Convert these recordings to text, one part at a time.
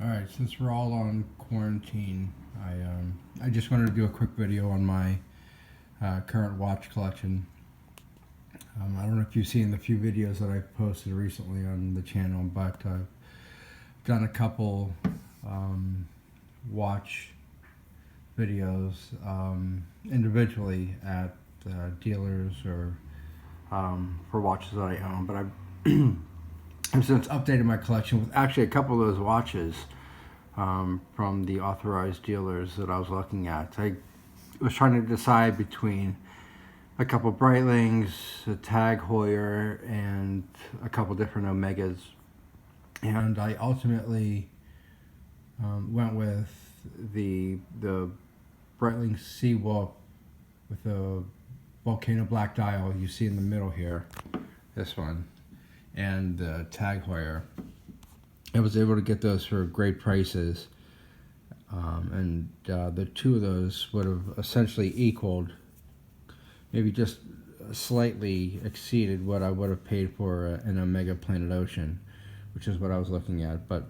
All right, since we're all on quarantine, I just wanted to do a quick video on my current watch collection. I don't know if you've seen the few videos that I've posted recently on the channel, but I've done a couple watch videos individually at dealers or for watches that I own. But I've since updated my collection with actually a couple of those watches from the authorized dealers that I was looking at. I was trying to decide between a couple Breitlings, a Tag Heuer, and a couple different Omegas, and I ultimately went with the Breitling Sea Wolf with the volcano black dial you see in the middle here, this one, and the Tag Heuer. I was able to get those for great prices, and the two of those would have essentially equaled, maybe just slightly exceeded what I would have paid for an Omega Planet Ocean, which is what I was looking at. But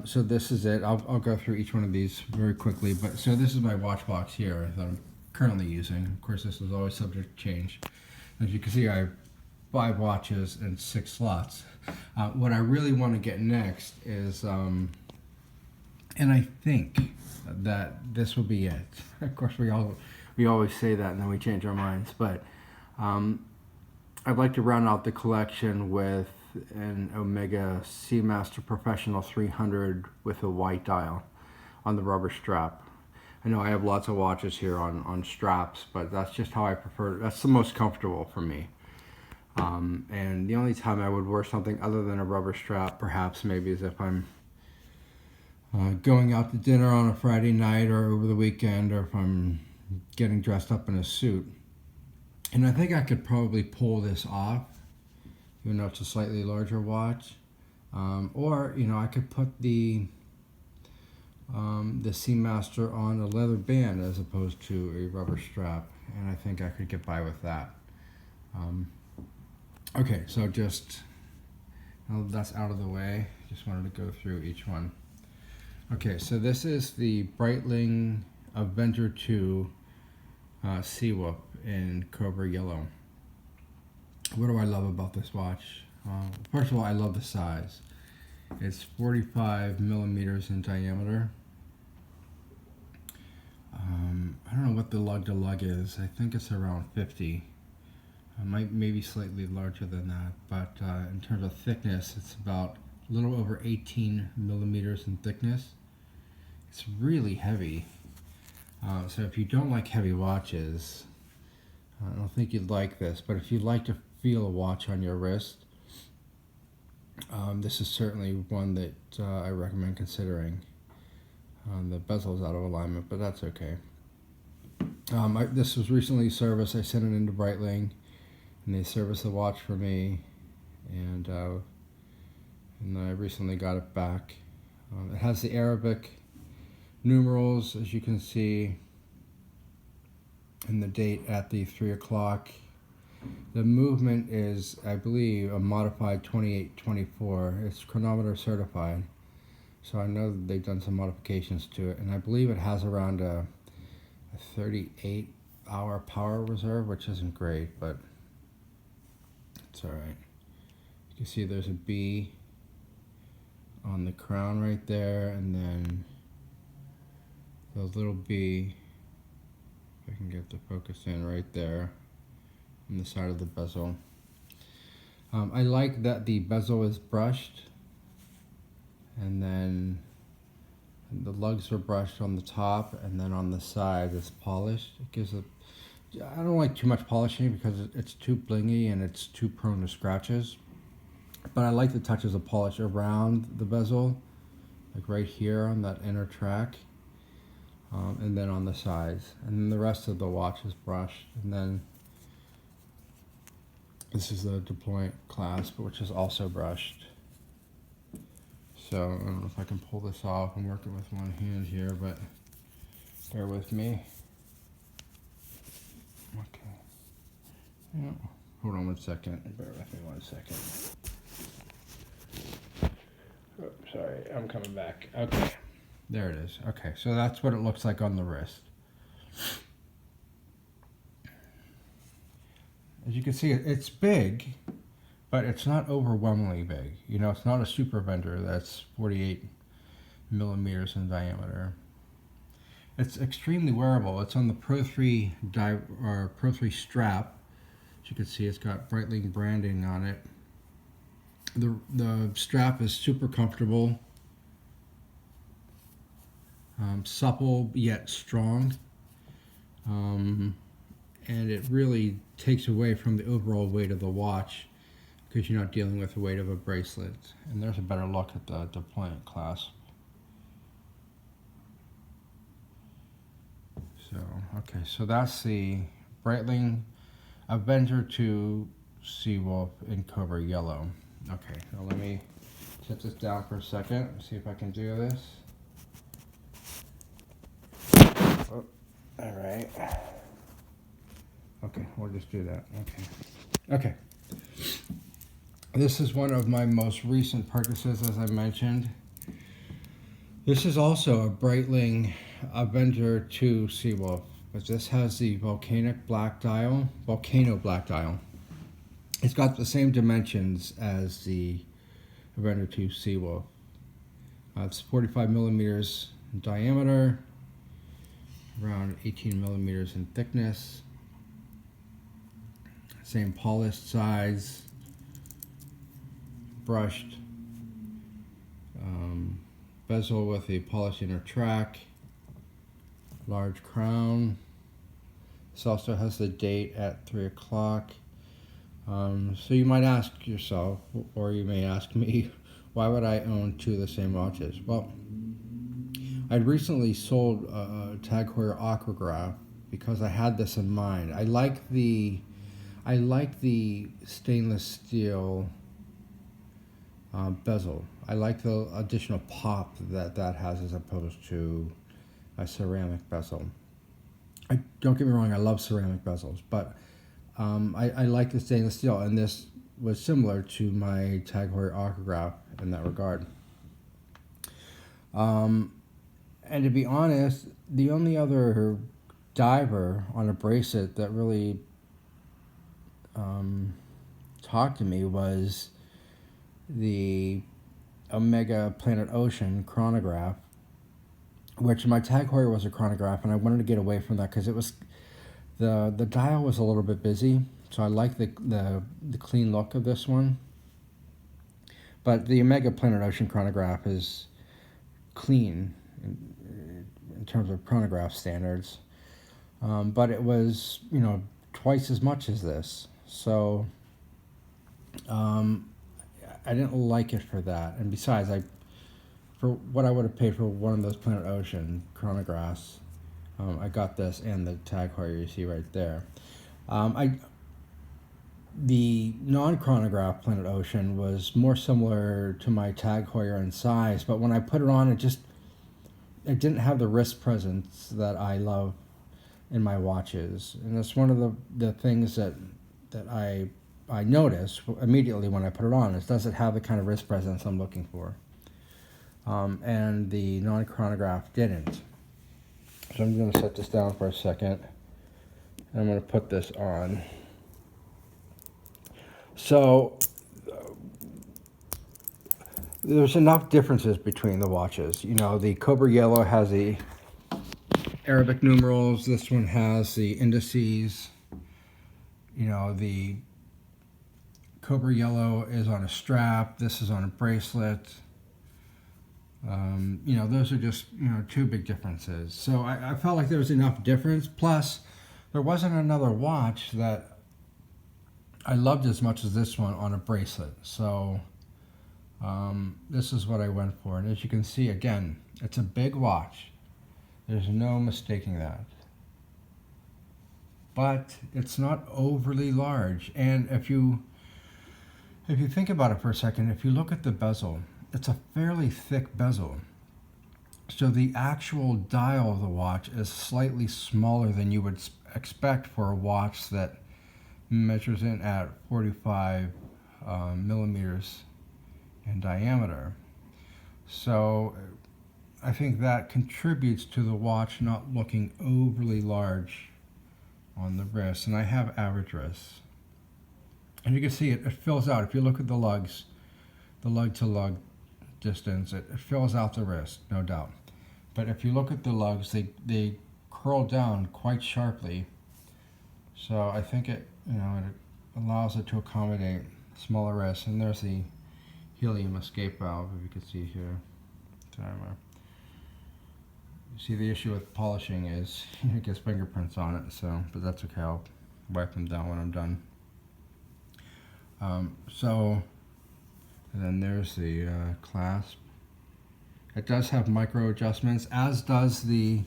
so this is it. I'll go through each one of these very quickly. But so this is my watch box here that I'm currently using. Of course, this is always subject to change. As you can see, I have 5 watches and 6 slots. What I really want to get next is, and I think that this will be it. Of course, we always say that and then we change our minds. But I'd like to round out the collection with an Omega Seamaster Professional 300 with a white dial on the rubber strap. I know I have lots of watches here on straps, but that's just how I prefer. That's the most comfortable for me. And the only time I would wear something other than a rubber strap, perhaps maybe, is if I'm going out to dinner on a Friday night or over the weekend, or if I'm getting dressed up in a suit. And I think I could probably pull this off, even though it's a slightly larger watch. Or, you know, I could put the Seamaster on a leather band as opposed to a rubber strap, and I think I could get by with that. Okay, so just, well, that's out of the way. Just wanted to go through each one. Okay, so this is the Breitling Avenger 2 Sea Wolf in Cobra Yellow. What do I love about this watch? First of all, I love the size. It's 45 millimeters in diameter. I don't know what the lug to lug is. I think it's around 50. Maybe slightly larger than that, but in terms of thickness, it's about a little over 18 millimeters in thickness. It's really heavy. So if you don't like heavy watches, I don't think you'd like this, but if you'd like to feel a watch on your wrist, this is certainly one that I recommend considering. The bezel's out of alignment, but that's okay. This was recently serviced. I sent it into Breitling, and they serviced the watch for me, and I recently got it back. It has the Arabic numerals, as you can see, and the date at the 3 o'clock. The movement is, I believe, a modified 2824. It's chronometer certified, so I know that they've done some modifications to it, and I believe it has around a 38-hour power reserve, which isn't great, but it's all right. You can see there's a B on the crown right there, and then the little B, if I can get the focus in, right there on the side of the bezel. I like that the bezel is brushed, and then the lugs are brushed on the top, and then on the side it's polished. It gives a, I don't like too much polishing because it's too blingy and it's too prone to scratches, but I like the touches of polish around the bezel, like right here on that inner track, and then on the sides, and then the rest of the watch is brushed. And then this is the deployment clasp, which is also brushed. So I don't know if I can pull this off. I'm working with one hand here, but bear with me. Okay. Yeah. Hold on one second. Bear with me one second. Oh, sorry. I'm coming back. Okay, there it is. Okay, so that's what it looks like on the wrist. As you can see, it's big, but it's not overwhelmingly big. You know, it's not a super vendor that's 48 millimeters in diameter. It's extremely wearable. It's on the Pro 3 Pro 3 strap. As you can see, it's got Breitling branding on it. The strap is super comfortable, supple yet strong, and it really takes away from the overall weight of the watch because you're not dealing with the weight of a bracelet. And there's a better look at the deployment clasp. So, okay, so that's the Breitling Avenger 2 Seawolf in Cobra Yellow. Okay, now let me set this down for a second and see if I can do this. Oh, all right. Okay, we'll just do that. Okay. This is one of my most recent purchases, as I mentioned. This is also a Breitling Avenger 2 Seawolf, but this has the volcano black dial. It's got the same dimensions as the Avenger 2 Seawolf. It's 45 millimeters in diameter, around 18 millimeters in thickness. Same polished sides, brushed bezel with a polished inner track, large crown. This also has the date at 3 o'clock. So you might ask yourself, or you may ask me, why would I own two of the same watches? Well, I'd recently sold a Tag Heuer Aquagraph because I had this in mind. I like the stainless steel bezel. I like the additional pop that has as opposed to a ceramic bezel. Don't get me wrong, I love ceramic bezels, but I like the stainless steel, and this was similar to my Tag Heuer Aquagraph in that regard. And to be honest, the only other diver on a bracelet that really talked to me was the Omega Planet Ocean chronograph, which my Tag Heuer was a chronograph, and I wanted to get away from that because it was the dial was a little bit busy, so I like the clean look of this one. But the Omega Planet Ocean chronograph is clean in terms of chronograph standards, but it was, you know, twice as much as this, so I didn't like it for that. And besides, for what I would have paid for one of those Planet Ocean chronographs, I got this and the Tag Heuer you see right there. The non-chronograph Planet Ocean was more similar to my Tag Heuer in size, but when I put it on, it didn't have the wrist presence that I love in my watches, and that's one of the things that I notice immediately when I put it on. Is does it have the kind of wrist presence I'm looking for? And the non-chronograph didn't. So I'm going to set this down for a second, and I'm going to put this on. So there's enough differences between the watches. You know, the Cobra Yellow has the Arabic numerals. This one has the indices. You know, the Cobra Yellow is on a strap. This is on a bracelet. You know, those are just, you know, two big differences. So I felt like there was enough difference. Plus, there wasn't another watch that I loved as much as this one on a bracelet. So this is what I went for. And as you can see, again, it's a big watch. There's no mistaking that. But it's not overly large. And if you think about it for a second, if you look at the bezel, it's a fairly thick bezel. So the actual dial of the watch is slightly smaller than you would expect for a watch that measures in at 45 millimeters in diameter. So I think that contributes to the watch not looking overly large on the wrist. And I have average wrists. And you can see it fills out. If you look at the lugs, the lug to lug distance, it fills out the wrist, no doubt. But if you look at the lugs, they curl down quite sharply. So I think it allows it to accommodate smaller wrists. And there's the helium escape valve, if you can see here. You see, the issue with polishing is it gets fingerprints on it. But that's okay. I'll wipe them down when I'm done. And then there's the clasp. It does have micro adjustments, as does the,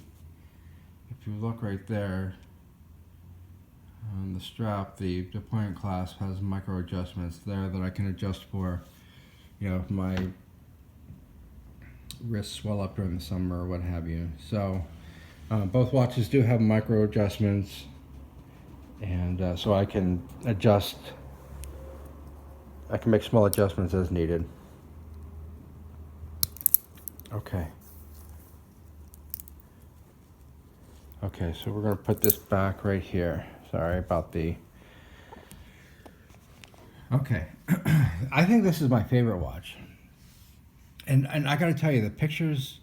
if you look right there on the strap, the point clasp has micro adjustments there that I can adjust for, if my wrists swell up during the summer or what have you. So both watches do have micro adjustments, and so I can adjust. I can make small adjustments as needed. Okay, so we're going to put this back right here. Sorry about the... Okay, I think this is my favorite watch. And I got to tell you, the pictures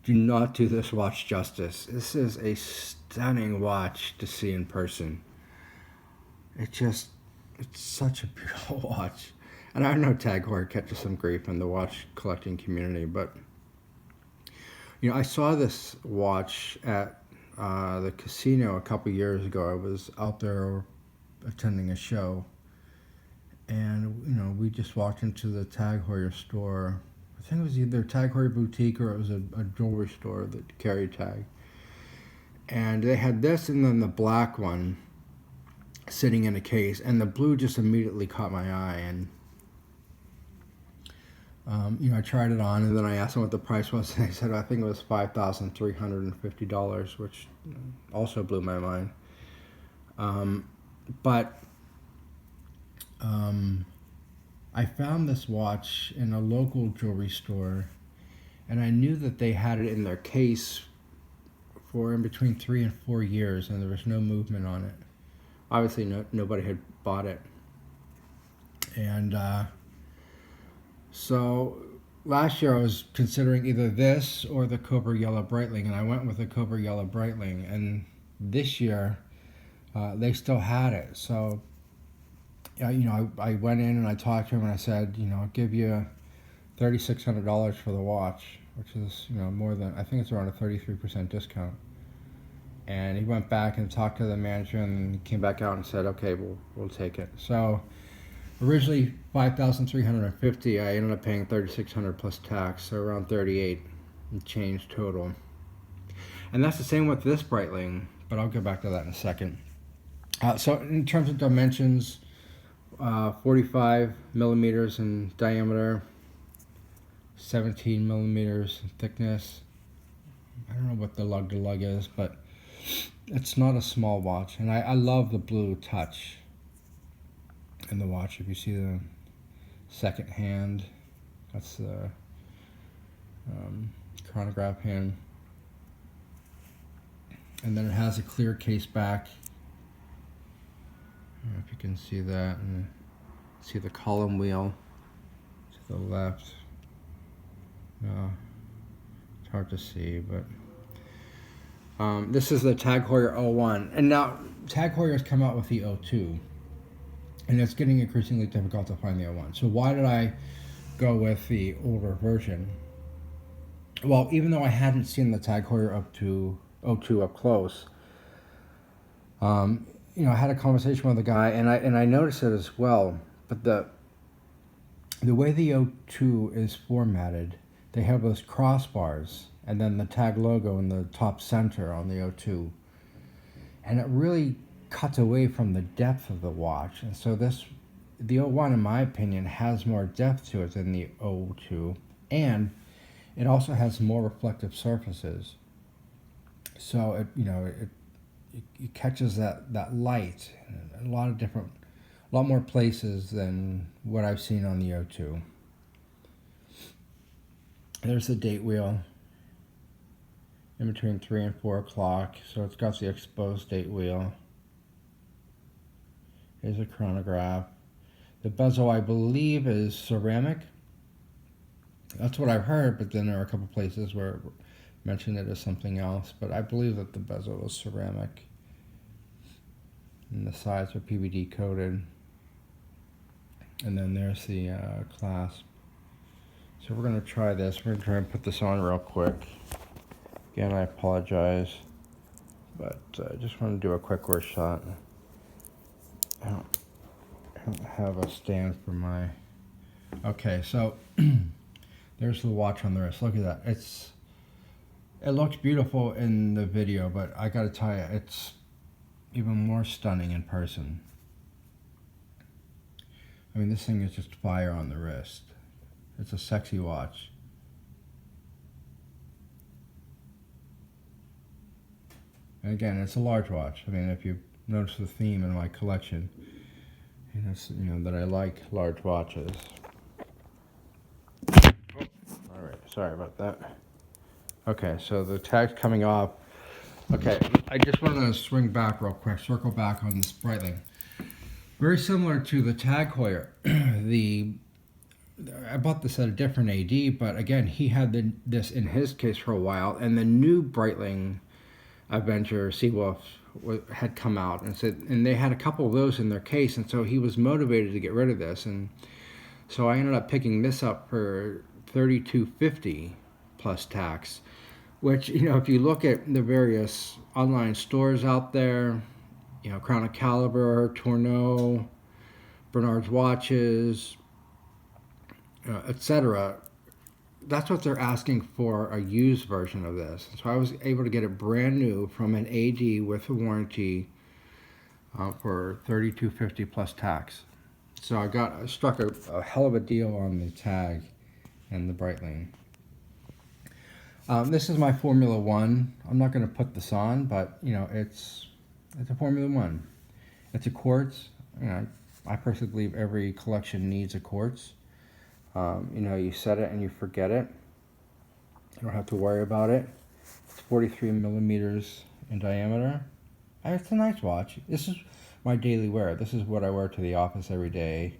do not do this watch justice. This is a stunning watch to see in person. It's such a beautiful watch. And I know Tag Heuer catches some grief in the watch collecting community, but I saw this watch at the casino a couple years ago. I was out there attending a show, and we just walked into the Tag Heuer store. I think it was either Tag Heuer boutique or it was a jewelry store that carried Tag. And they had this and then the black one sitting in a case, and the blue just immediately caught my eye. And I tried it on, and then I asked them what the price was, and they said I think it was $5,350, which also blew my mind. But I found this watch in a local jewelry store, and I knew that they had it in their case for in between 3 and 4 years, and there was no movement on it. Obviously, nobody had bought it. And so last year I was considering either this or the Cobra Yellow Breitling, and I went with the Cobra Yellow Breitling. And this year, they still had it. So, I went in and I talked to him and I said, I'll give you $3,600 for the watch, which is, more than, I think it's around a 33% discount. And he went back and talked to the manager and came back out and said, okay, we'll take it. So originally $5,350, I ended up paying $3,600 plus tax, so around $38 and change total. And that's the same with this Breitling, but I'll get back to that in a second. So in terms of dimensions, 45 millimeters in diameter, 17 millimeters in thickness. I don't know what the lug to lug is, but it's not a small watch. And I love the blue touch in the watch. If you see the second hand, that's the chronograph hand. And then it has a clear case back. I don't know if you can see that, and see the column wheel to the left. It's hard to see, but this is the Tag Heuer 01. And now Tag Heuer has come out with the 02, and it's getting increasingly difficult to find the 01. So why did I go with the older version? Well, even though I hadn't seen the Tag Heuer up to 02 up close, I had a conversation with a guy, and I noticed it as well. But the way the 02 is formatted, they have those crossbars and then the Tag logo in the top center on the 02, and it really cuts away from the depth of the watch. And so the 01, in my opinion, has more depth to it than the 02, and it also has more reflective surfaces. So it catches that light in a lot more places than what I've seen on the 02. There's the date wheel in between 3 and 4 o'clock. So it's got the exposed date wheel. Here's a chronograph. The bezel, I believe, is ceramic. That's what I've heard, but then there are a couple places where it mentioned it as something else. But I believe that the bezel was ceramic. And the sides are PVD coated. And then there's the clasp. So we're going to try this. We're going to try and put this on real quick. Again, I apologize, but I just want to do a quick work shot. I don't have a stand for my... Okay, so there's the watch on the wrist. Look at that. It looks beautiful in the video, but I got to tell you, it's even more stunning in person. I mean, this thing is just fire on the wrist. It's a sexy watch. And again, it's a large watch. I mean, if you notice the theme in my collection, you know that I like large watches. Oh, all right, sorry about that. Okay, so the tag's coming off. Okay, I just wanted to swing back real quick, circle back on this Breitling. Very similar to the Tag Heuer. I bought this at a different AD, but again, he had this in his case for a while, and the new Breitling Avenger Seawolf had come out, and they had a couple of those in their case, and so he was motivated to get rid of this, and so I ended up picking this up for $32.50 plus tax, which, you know, if you look at the various online stores out there, you know, Crown and Caliber, Tourneau, Bernard's Watches, etc., that's what they're asking for, a used version of this. So I was able to get it brand new from an AD with a warranty for $32.50 plus tax. So I struck a hell of a deal on the tag and the Breitling. This is my Formula One. I'm not going to put this on, but you know, it's a Formula One. It's a quartz. You know, I personally believe every collection needs a quartz. You know, you set it and you forget it. You don't have to worry about it. It's 43 millimeters in diameter. It's a nice watch. This is my daily wear. This is what I wear to the office every day.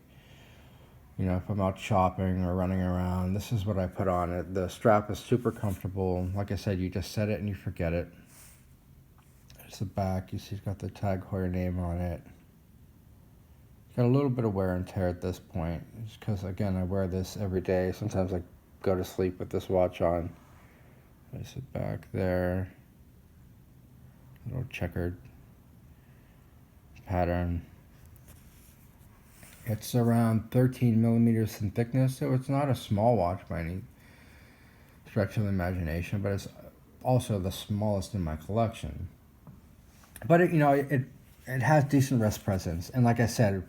You know, if I'm out shopping or running around, this is what I put on it. The strap is super comfortable. Like I said, you just set it and you forget it. There's the back. You see it's got the Tag Heuer name on it. Got a little bit of wear and tear at this point, just because, again, I wear this every day. Sometimes I go to sleep with this watch on. There's the back there. A little checkered pattern. It's around 13 millimeters in thickness, so it's not a small watch by any stretch of the imagination, but it's also the smallest in my collection. But it has decent wrist presence, and like I said,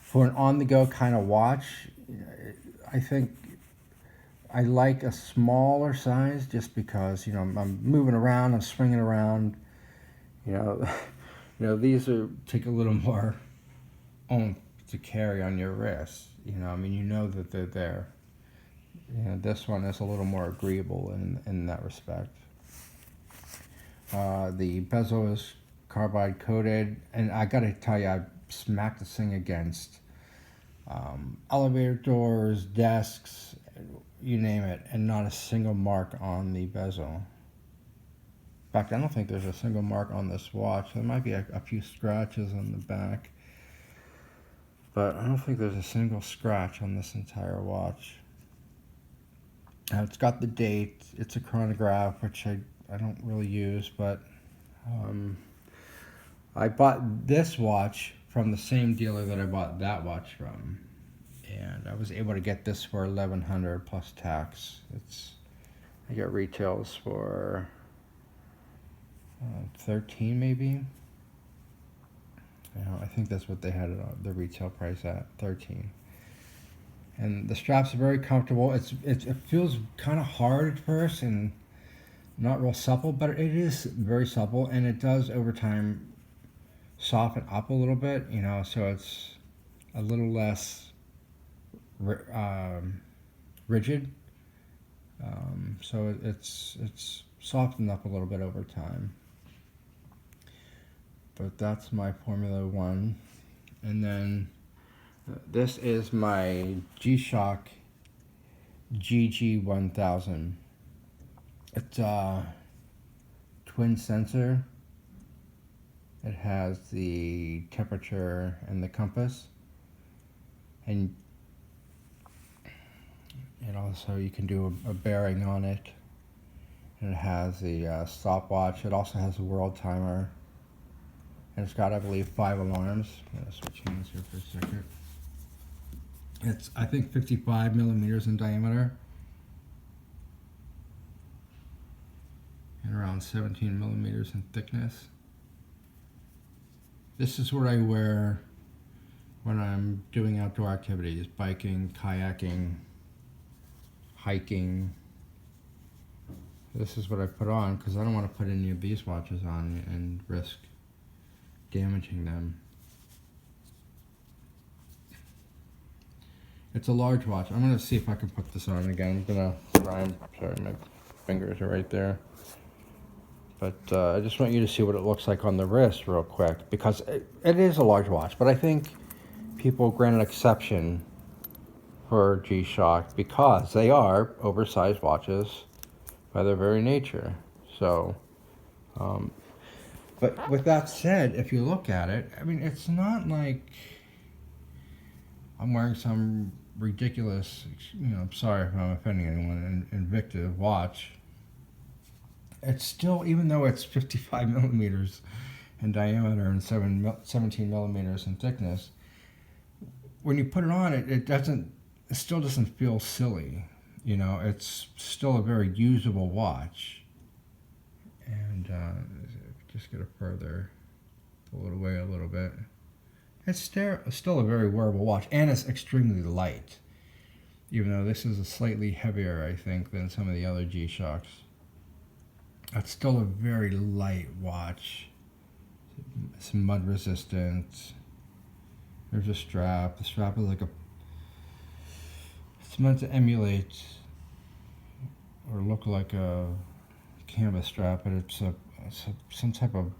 for an on-the-go kind of watch, I think I like a smaller size just because, you know, I'm moving around, I'm swinging around. You know, these take a little more oomph to carry on your wrist. You know, I mean, you know that they're there. You know, this one is a little more agreeable in that respect. The bezel is carbide coated, and I gotta tell you, I smacked this thing against elevator doors, desks, you name it, and not a single mark on the bezel. In fact, I don't think there's a single mark on this watch. There might be a few scratches on the back, but I don't think there's a single scratch on this entire watch. It's got the date. It's a chronograph, which I don't really use, but I bought this watch from the same dealer that I bought that watch from, and I was able to get this for $1,100 plus tax. I got retails for 13 maybe. You know, I think that's what they had the retail price at, 13. And the straps are very comfortable. It feels kind of hard at first and not real supple, but it is very supple, and it does over time soften up a little bit. You know, so it's a little less rigid. So it's softened up a little bit over time. But that's my Formula One. And then this is my G-Shock GG1000. It's a twin sensor. It has the temperature and the compass. And also you can do a bearing on it. And it has the stopwatch. It also has a world timer. And it's got, I believe, 5 alarms. I'm going to switch hands here for a second. It's, I think, 55 millimeters in diameter. And around 17 millimeters in thickness. This is what I wear when I'm doing outdoor activities. Biking, kayaking, hiking. This is what I put on because I don't want to put any of these watches on and risk damaging them. It's a large watch. I'm going to see if I can put this on again. I'm going to try and, sorry, my fingers are right there. But I just want you to see what it looks like on the wrist real quick, because it is a large watch. But I think people grant an exception for G-Shock because they are oversized watches by their very nature. So, but with that said, if you look at it, I mean, it's not like I'm wearing some ridiculous, I'm sorry if I'm offending anyone, Invictive watch. It's still, even though it's 55 millimeters in diameter and 17 millimeters in thickness, when you put it on, it still doesn't feel silly. It's still a very usable watch. And just get it further, pull it away a little bit. It's still a very wearable watch, and it's extremely light. Even though this is a slightly heavier, I think, than some of the other G-Shocks. It's still a very light watch. It's mud resistant. There's a strap. The strap is like it's meant to emulate or look like a canvas strap, but it's some type of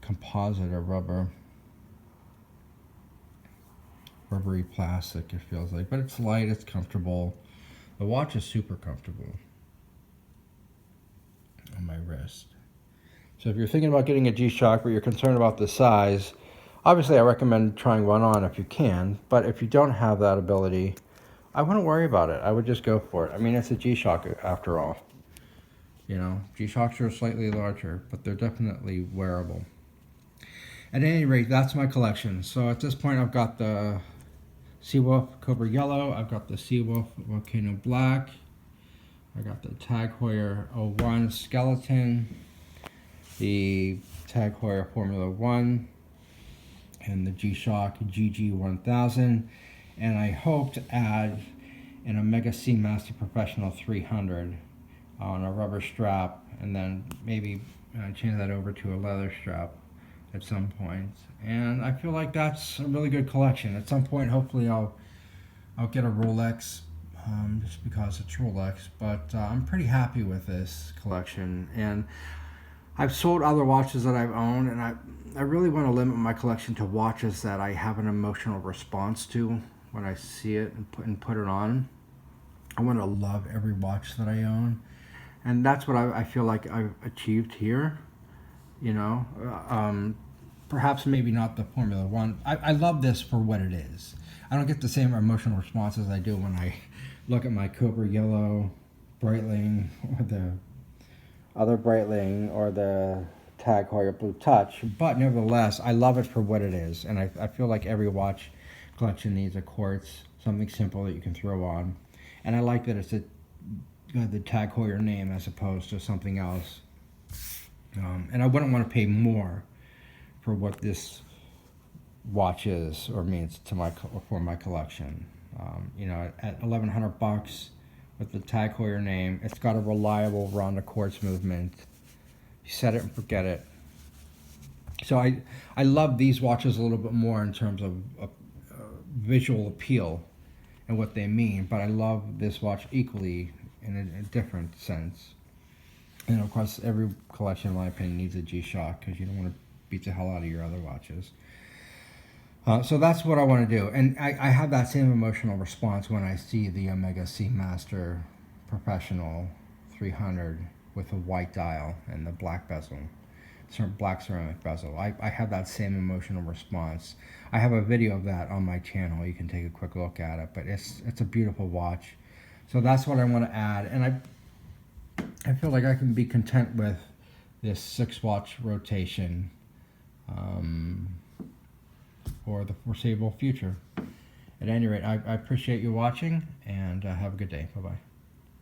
composite or rubbery plastic, it feels like. But it's light, it's comfortable. The watch is super comfortable on my wrist. So if you're thinking about getting a G-Shock but you're concerned about the size, obviously I recommend trying one on if you can. But if you don't have that ability, I wouldn't worry about it. I would just go for it. I mean, it's a G-Shock after all. G-Shocks are slightly larger, but they're definitely wearable. At any rate, that's my collection. So at this point, I've got the Seawolf Cobra Yellow. I've got the Seawolf Volcano Black. I got the Tag Heuer 01 Skeleton. The Tag Heuer Formula 1. And the G-Shock GG1000. And I hope to add an Omega Seamaster Professional 300 on a rubber strap, and then maybe change that over to a leather strap at some point. And I feel like that's a really good collection. At some point, hopefully, I'll get a Rolex, just because it's Rolex. But I'm pretty happy with this collection. And I've sold other watches that I've owned, and I really want to limit my collection to watches that I have an emotional response to when I see it and put it on. I want to love every watch that I own. And that's what I feel like I've achieved here, perhaps maybe not the Formula One. I love this for what it is. I don't get the same emotional response as I do when I look at my Cobra Yellow, Breitling, or the other Breitling, or the Tag Heuer Blue Touch. But nevertheless, I love it for what it is. And I feel like every watch collection needs a quartz, something simple that you can throw on. And I like that it's the Tag Heuer name as opposed to something else. And I wouldn't want to pay more for what this watch is or means to for my collection. At $1,100 with the Tag Heuer name, it's got a reliable Ronda quartz movement. You set it and forget it. So I love these watches a little bit more in terms of visual appeal and what they mean, but I love this watch equally in a different sense. And of course, every collection, in my opinion, needs a G-Shock because you don't want to beat the hell out of your other watches. So that's what I want to do. And I have that same emotional response when I see the Omega Seamaster Professional 300 with a white dial and the black bezel, black ceramic bezel. I have that same emotional response. I have a video of that on my channel. You can take a quick look at it. But it's a beautiful watch. So that's what I want to add. And I feel like I can be content with this 6-watch rotation for the foreseeable future. At any rate, I appreciate you watching, and have a good day. Bye-bye.